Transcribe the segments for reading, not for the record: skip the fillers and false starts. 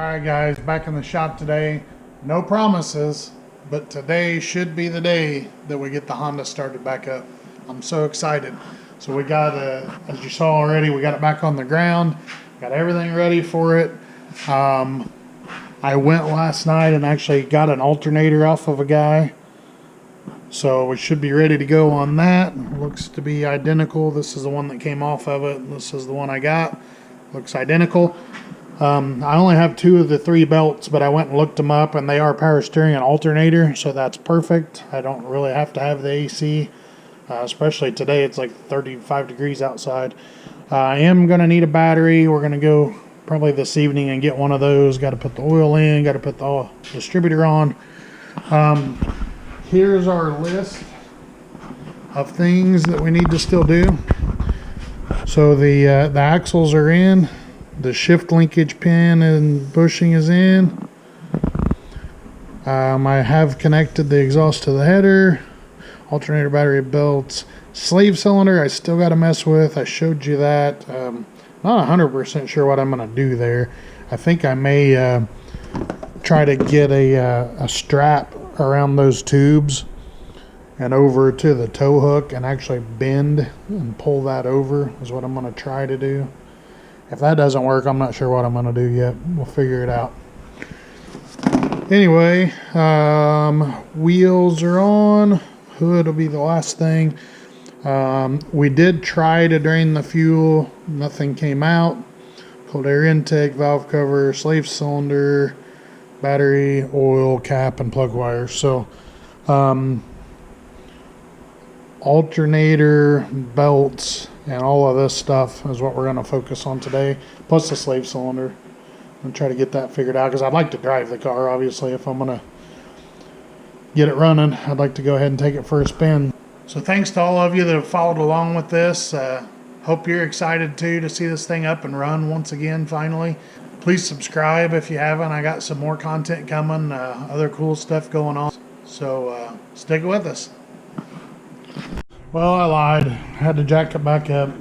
Alright guys, back in the shop today. No promises, but today should be the day that we get the Honda started back up. I'm so excited. So we got, as you saw already, we got it back on the ground. Got everything ready for it. I went last night and actually got an alternator off of a guy. So we should be ready to go on that. Looks to be identical. This is the one that came off of it. This is the one I got. Looks identical. I only have 2 of the 3 belts, but I went and looked them up, and they are power steering and alternator, so that's perfect. I don't really have to have the AC, especially today. It's like 35 degrees outside. I am going to need a battery. We're going to go probably this evening and get one of those. Got to put the oil in, got to put the distributor on. Here's our list of things that we need to still do. So the axles are in. The shift linkage pin and bushing is in. I have connected the exhaust to the header. Alternator battery belts. Slave cylinder I still got to mess with. I showed you that. Not 100% sure what I'm going to do there. I think I may try to get a strap around those tubes and over to the tow hook and actually bend and pull that over is what I'm going to try to do. If that doesn't work, I'm not sure what I'm going to do yet. We'll figure it out. Anyway, wheels are on. Hood will be the last thing. We did try to drain the fuel. Nothing came out. Cold air intake, valve cover, slave cylinder, battery, oil, cap, and plug wires. So, alternator, belts, and all of this stuff is what we're going to focus on today, plus the slave cylinder. I'm try to get that figured out because I'd like to drive the car, obviously. If I'm going to get it running, I'd like to go ahead and take it for a spin. So thanks to all of you that have followed along with this. Hope you're excited too to see this thing up and run once again finally. Please subscribe if you haven't. I got some more content coming, other cool stuff going on. So stick with us. Well, I lied. Had to jack it back up.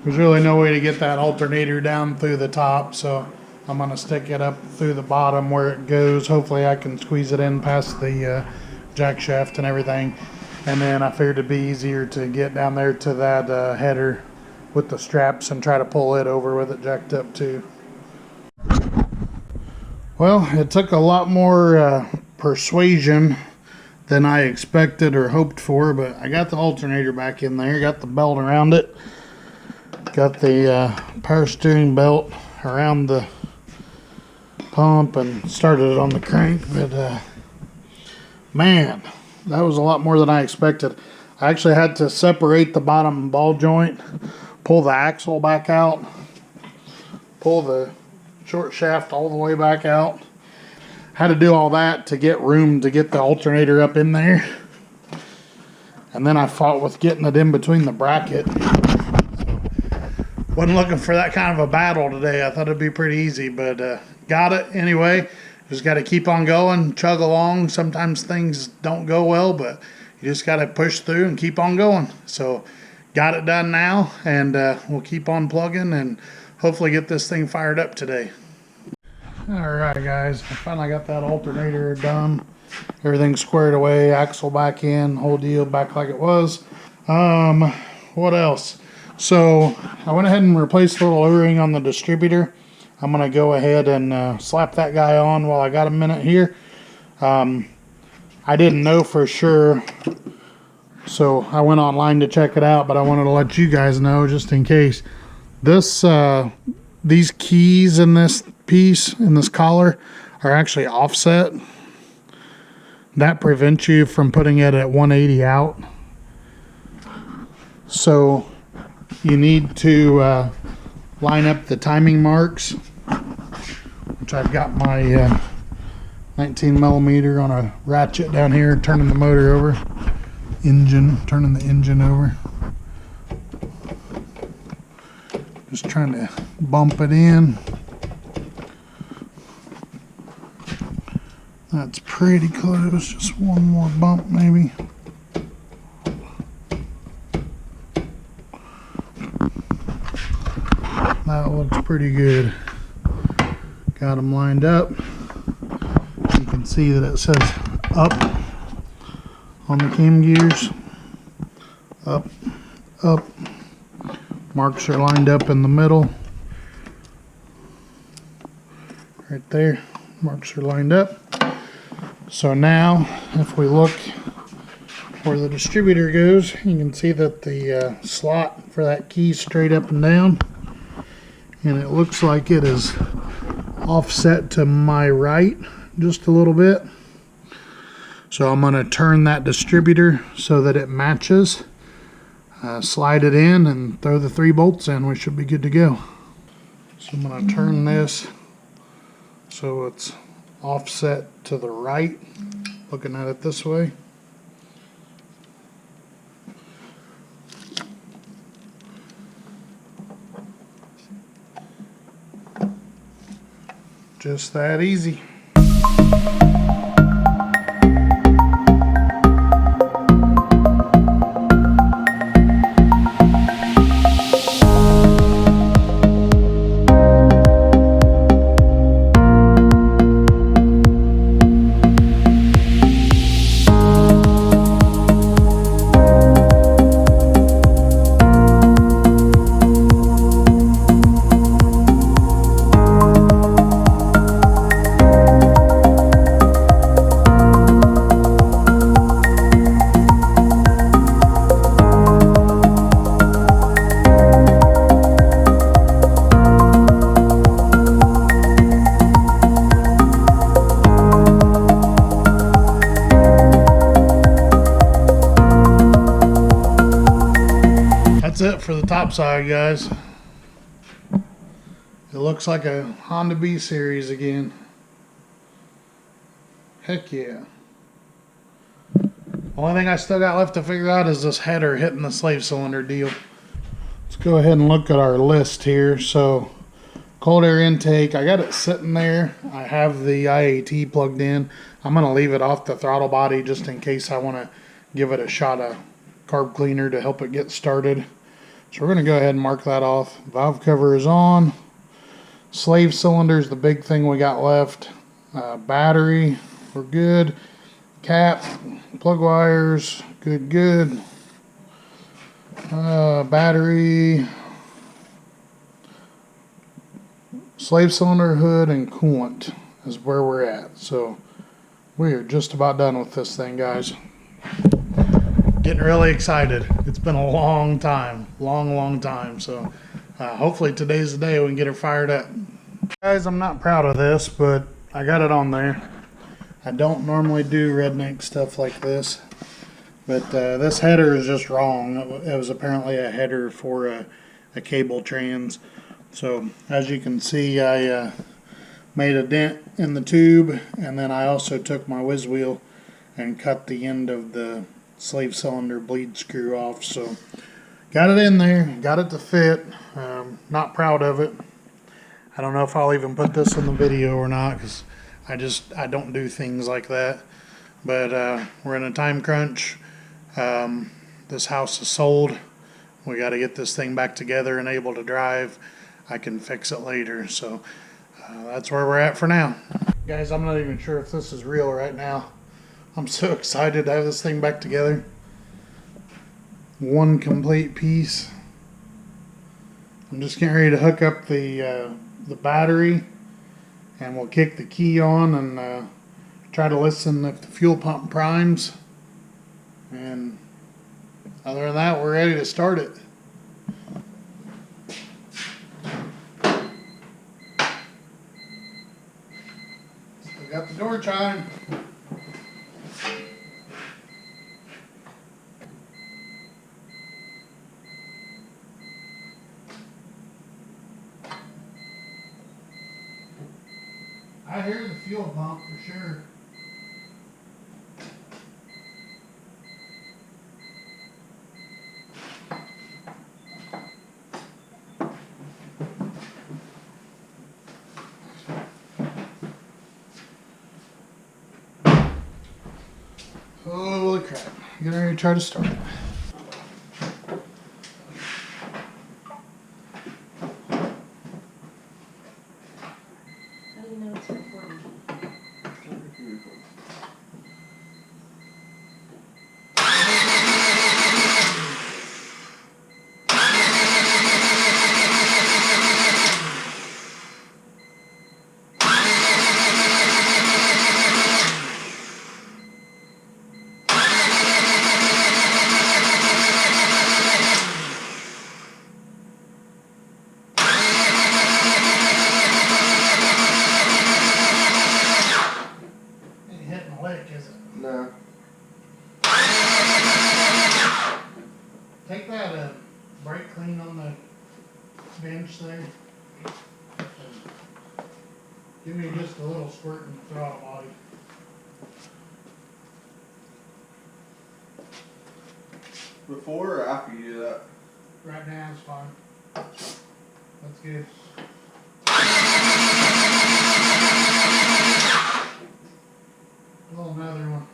There's really no way to get that alternator down through the top, so I'm going to stick it up through the bottom where it goes. Hopefully I can squeeze it in past the jack shaft and everything. And then I figured it'd be easier to get down there to that header with the straps and try to pull it over with it jacked up too. Well, it took a lot more persuasion than I expected or hoped for, but I got the alternator back in there, got the belt around it, got the power steering belt around the pump and started it on the crank, but man, that was a lot more than I expected. I actually had to separate the bottom ball joint, pull the axle back out, pull the short shaft all the way back out. Had to do all that to get room to get the alternator up in there. And then I fought with getting it in between the bracket. Wasn't looking for that kind of a battle today. I thought it'd be pretty easy, but got it anyway. Just got to keep on going, chug along. Sometimes things don't go well, but you just got to push through and keep on going. So got it done now, and we'll keep on plugging and hopefully get this thing fired up today. Alright guys, I finally got that alternator done. Everything squared away, axle back in, whole deal back like it was. What else? So I went ahead and replaced the little O-ring on the distributor. I'm going to go ahead and slap that guy on while I got a minute here. I didn't know for sure, so I went online to check it out, but I wanted to let you guys know just in case. These keys in this piece, in this collar, are actually offset. That prevents you from putting it at 180 out. So you need to line up the timing marks, which I've got my 19 millimeter on a ratchet down here, turning the motor over, turning the engine over. Just trying to bump it in. That's pretty close. Just one more bump maybe. That looks pretty good. Got them lined up. You can see that it says up on the cam gears. Up, up. Marks are lined up in the middle. Right there. Marks are lined up. So now, if we look where the distributor goes, you can see that the slot for that key is straight up and down. And it looks like it is offset to my right just a little bit. So I'm going to turn that distributor so that it matches. Slide it in and throw the 3 bolts in. We should be good to go. So I'm going to turn this so it's offset to the right, looking at it this way. Just that easy. That's it for the top side, guys. It looks like a Honda B series again. Heck yeah. Only thing I still got left to figure out is this header hitting the slave cylinder deal. Let's go ahead and look at our list here. So, cold air intake, I got it sitting there. I have the IAT plugged in. I'm going to leave it off the throttle body just in case I want to give it a shot of carb cleaner to help it get started. So we're going to go ahead and mark that off. Valve cover is on. Slave cylinder is the big thing we got left. Battery, we're good. Cap, plug wires, good. Battery, slave cylinder, hood, and coolant is where we're at. So we are just about done with this thing, guys. Getting really excited. It's been a long time, long time. So hopefully today's the day we can get her fired up. Guys, I'm not proud of this, but I got it on there. I don't normally do redneck stuff like this, but this header is just wrong. It was apparently a header for a cable trans. So as you can see, I made a dent in the tube, and then I also took my whiz wheel and cut the end of the slave cylinder bleed screw off. So got it in there, got it to fit. Not proud of it. I don't know if I'll even put this in the video or not, because I don't do things like that. But we're in a time crunch. This house is sold. We got to get this thing back together and able to drive. I can fix it later. So that's where we're at for now. Guys, I'm not even sure if this is real right now. I'm so excited to have this thing back together. One complete piece. I'm just getting ready to hook up the battery, and we'll kick the key on and try to listen if the fuel pump primes. And other than that, we're ready to start it. Still got the door chime. I hear the fuel pump for sure. Holy crap. Get ready to try to start it. bench there. Give me just a little squirt in the throttle body. Before or after you do that? Right now it's fine. That's good. Oh, another one.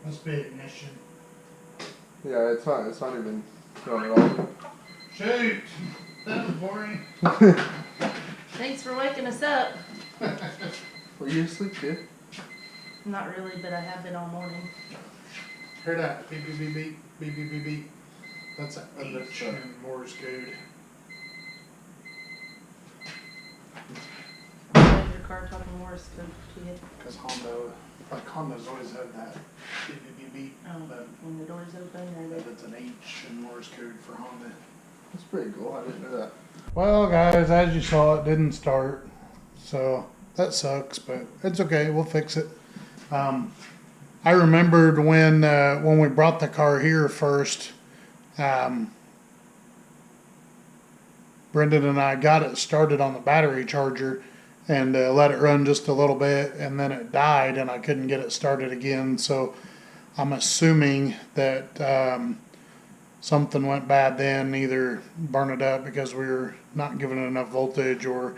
Must be ignition. Yeah, it's not even going at all. Shoot! That was boring. Thanks for waking us up. Were you asleep, kid? Not really, but I have been all morning. Hear that? Beep, beep, beep, beep, beep, beep, beep, beep. That's an H in Morse code. Why is your car talking Morse code to you? Because Honda's always had that beep, beep, beep, beep. Oh, But when the door's open or the... it's an H in Morse code for Honda. That's pretty cool. I didn't know that. Well, guys, as you saw, it didn't start. So that sucks, but it's okay. We'll fix it. I remembered when we brought the car here first, Brendan and I got it started on the battery charger and let it run just a little bit, and then it died and I couldn't get it started again. So I'm assuming that something went bad then, either burn it up because we were not giving it enough voltage, or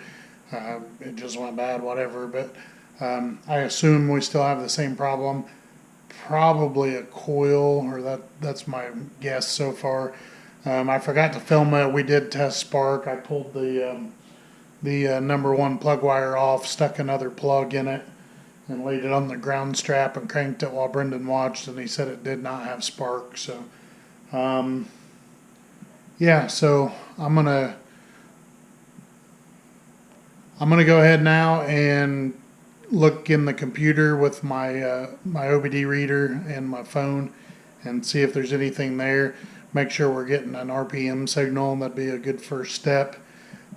it just went bad, whatever. But I assume we still have the same problem. Probably a coil, or that's my guess so far. I forgot to film it. We did test spark. I pulled the number one plug wire off, stuck another plug in it, and laid it on the ground strap and cranked it while Brendan watched, and he said it did not have spark. So yeah, so I'm gonna go ahead now and look in the computer with my my OBD reader and my phone and see if there's anything there. Make sure we're getting an RPM signal, and that'd be a good first step.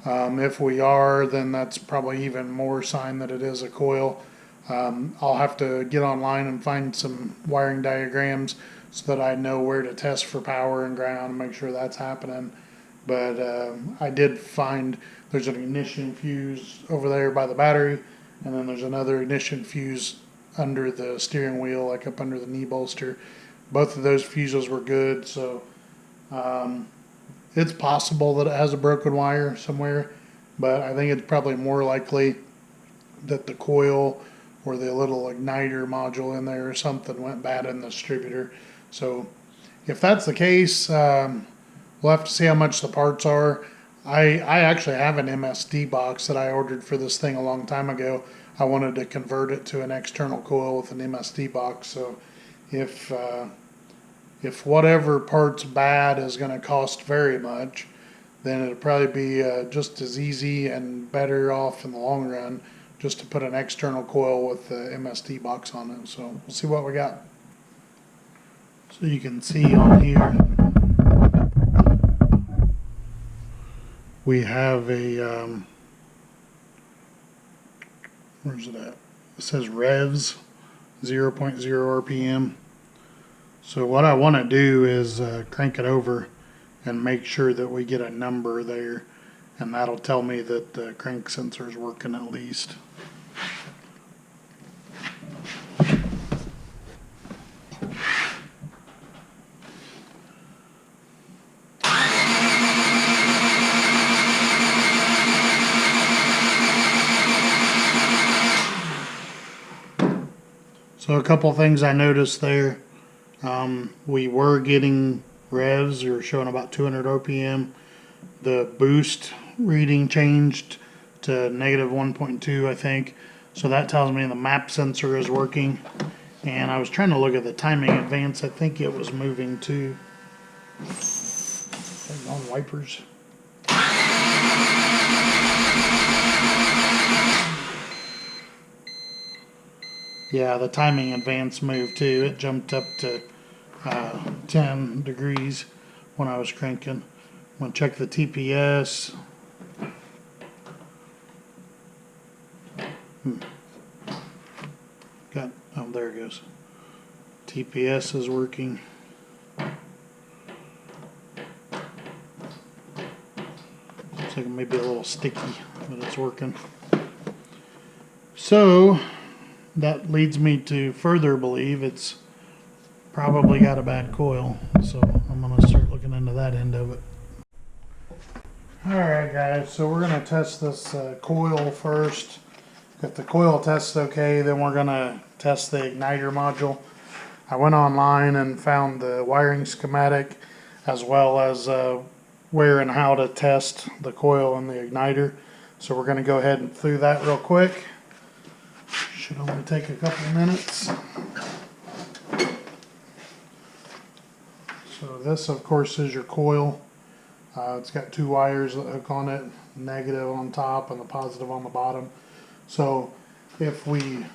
If we are, then that's probably even more sign that it is a coil. I'll have to get online and find some wiring diagrams so that I know where to test for power and ground and make sure that's happening. But I did find there's an ignition fuse over there by the battery, and then there's another ignition fuse under the steering wheel, like up under the knee bolster. Both of those fuses were good, so it's possible that it has a broken wire somewhere, but I think it's probably more likely that the coil or the little igniter module in there or something went bad in the distributor. So if that's the case, we'll have to see how much the parts are. I actually have an MSD box that I ordered for this thing a long time ago. I wanted to convert it to an external coil with an MSD box. So if whatever part's bad is going to cost very much, then it'll probably be just as easy and better off in the long run just to put an external coil with the MSD box on it. So we'll see what we got. So you can see on here, we have a, where's it at? It says revs, 0.0 RPM. So what I want to do is crank it over and make sure that we get a number there, and that'll tell me that the crank sensor is working at least. So a couple things I noticed there. We were getting revs, we were showing about 200 RPM. The boost reading changed to negative 1.2, I think. So that tells me the map sensor is working. And I was trying to look at the timing advance. I think it was moving to on wipers. Yeah, the timing advance moved too. It jumped up to 10 degrees when I was cranking. I'm going to check the TPS. Oh, there it goes. TPS is working. Looks like it may be a little sticky, but it's working. So that leads me to further believe it's probably got a bad coil. So I'm going to start looking into that end of it. Alright guys, so we're going to test this coil first. If the coil tests okay, then we're going to test the igniter module. I went online and found the wiring schematic as well as where and how to test the coil and the igniter. So we're going to go ahead and through that real quick. Should only take a couple minutes. So this of course is your coil. It's got two wires that hook on it, negative on top and the positive on the bottom. So if we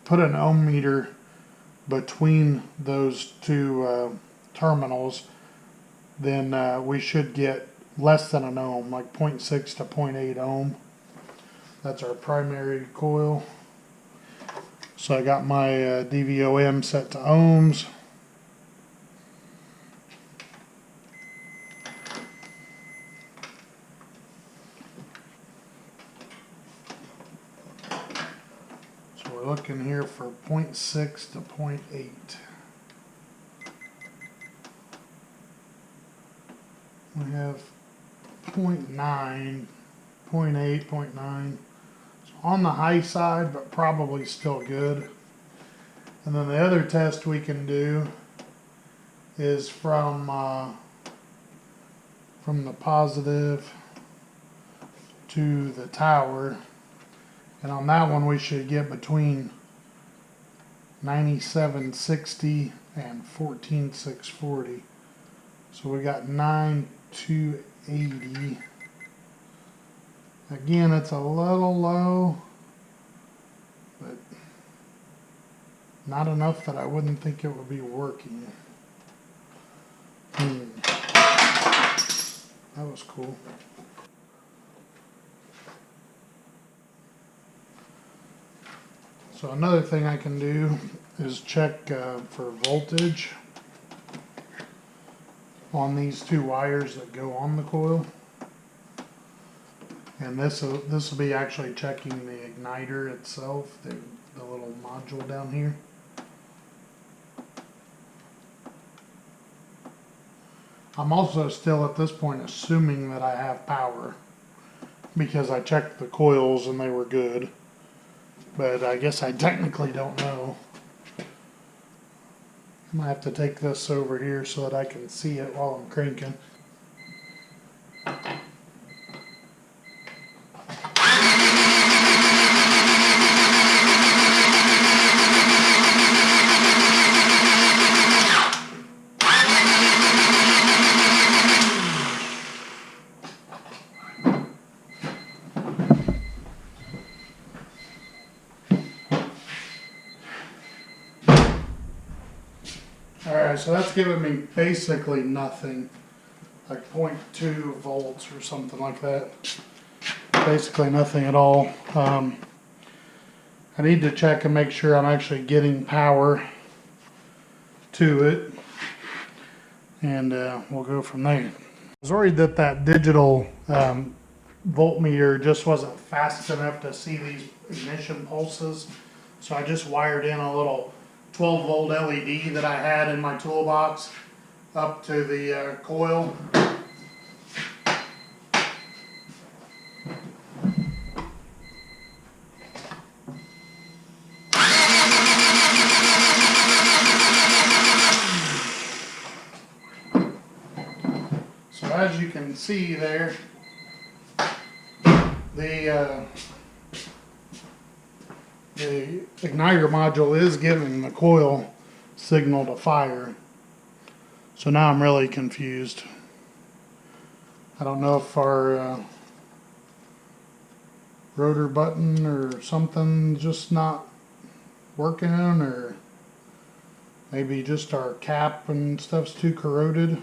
put an ohm meter between those two terminals, then we should get less than an ohm, like 0.6 to 0.8 ohm. That's our primary coil. So I got my DVOM set to ohms. We're looking here for 0.6 to 0.8. We have 0.9, 0.8, 0.9. So on the high side, but probably still good. And then the other test we can do is from the positive to the tower. And on that one, we should get between 9760 and 14640. So we got 9280. Again, it's a little low, but not enough that I wouldn't think it would be working. That was cool. So another thing I can do is check for voltage on these two wires that go on the coil. And this will be actually checking the igniter itself, the little module down here. I'm also still at this point assuming that I have power because I checked the coils and they were good. But I guess I technically don't know. I might have to take this over here so that I can see it while I'm cranking. Alright, so that's giving me basically nothing, like 0.2 volts or something like that. Basically nothing at all. I need to check and make sure I'm actually getting power to it, and we'll go from there. I was worried that that digital voltmeter just wasn't fast enough to see these ignition pulses, so I just wired in a little 12 volt LED that I had in my toolbox up to the coil. So as you can see there, the igniter module is giving the coil signal to fire. So now I'm really confused. I don't know if our rotor button or something just not working, or maybe just our cap and stuff's too corroded.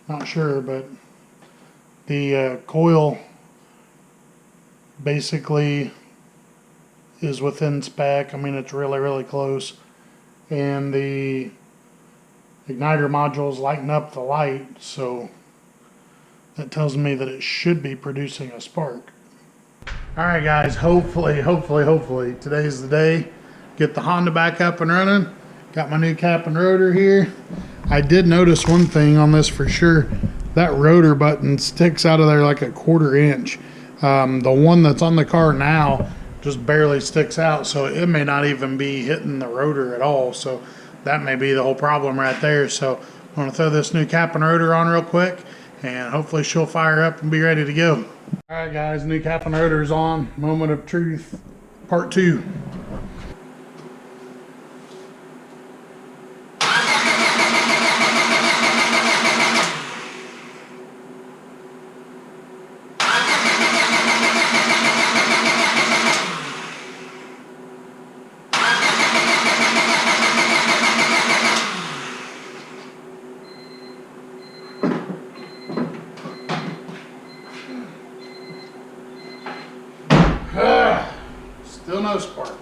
Not sure, but the coil basically is within spec. I mean, it's really, really close. And the igniter modules lighten up the light, so that tells me that it should be producing a spark. Alright guys, hopefully today's the day. Get the Honda back up and running. Got my new cap and rotor here. I did notice one thing on this for sure. That rotor button sticks out of there like a 1/4 inch. The one that's on the car now just barely sticks out, so it may not even be hitting the rotor at all. So that may be the whole problem right there. So I'm going to throw this new cap and rotor on real quick, and hopefully she'll fire up and be ready to go. Alright guys, new cap and rotor is on. Moment of truth, part 2. Still no spark,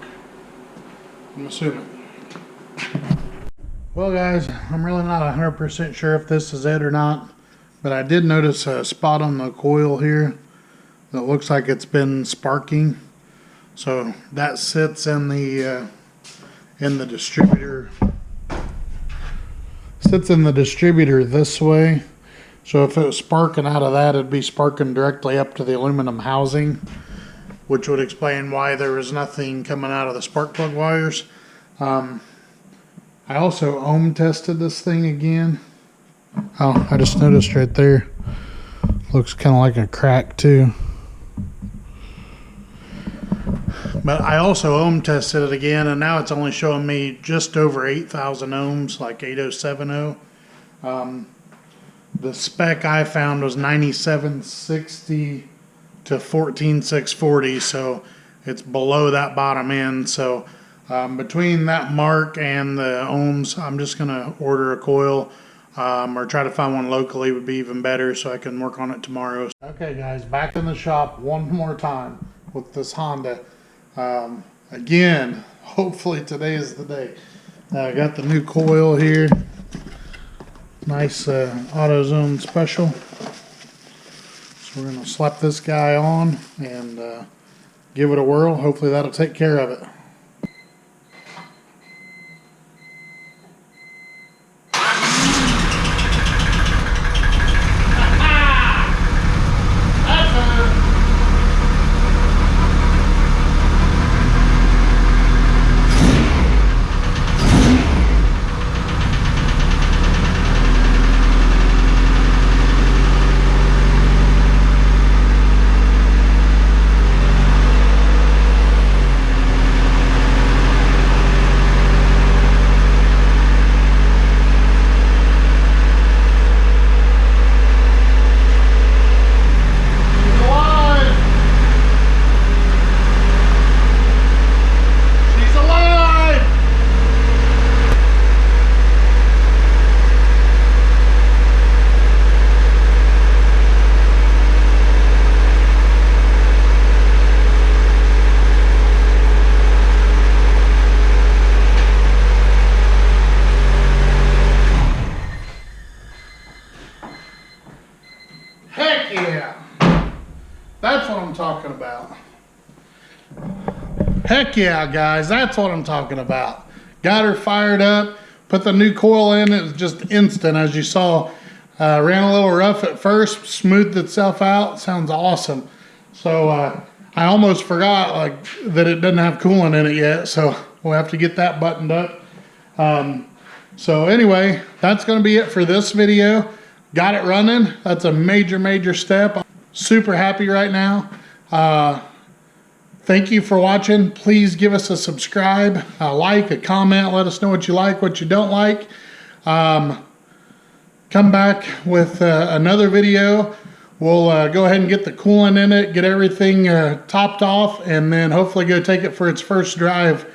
I'm assuming. Well guys, I'm really not 100% sure if this is it or not, but I did notice a spot on the coil here that looks like it's been sparking. So that sits in the distributor. Sits in the distributor this way. So if it was sparking out of that, it'd be sparking directly up to the aluminum housing, which would explain why there was nothing coming out of the spark plug wires. I also ohm tested this thing again. Oh, I just noticed right there. Looks kind of like a crack too. But I also ohm tested it again, and now it's only showing me just over 8,000 ohms, like 8070. The spec I found was 9760 to 14640, so it's below that bottom end. So between that mark and the ohms, I'm just gonna order a coil, or try to find one locally would be even better, so I can work on it tomorrow. Okay guys, back in the shop one more time with this Honda. Again, hopefully today is the day. I got the new coil here, nice AutoZone special. So we're going to slap this guy on and give it a whirl. Hopefully that'll take care of it. Heck yeah! That's what I'm talking about. Heck yeah, guys, that's what I'm talking about. Got her fired up, put the new coil in, it was just instant, as you saw. Ran a little rough at first, smoothed itself out, sounds awesome. So I almost forgot that it doesn't have coolant in it yet, so we'll have to get that buttoned up. So anyway, that's gonna be it for this video. Got it running. That's a major step. I'm super happy right now. Thank you for watching. Please give us a subscribe, a like, a comment. Let us know what you like, what you don't like. Come back with another video. We'll go ahead and get the coolant in it, get everything topped off, and then hopefully go take it for its first drive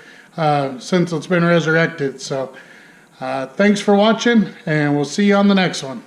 since it's been resurrected. So thanks for watching, and we'll see you on the next one.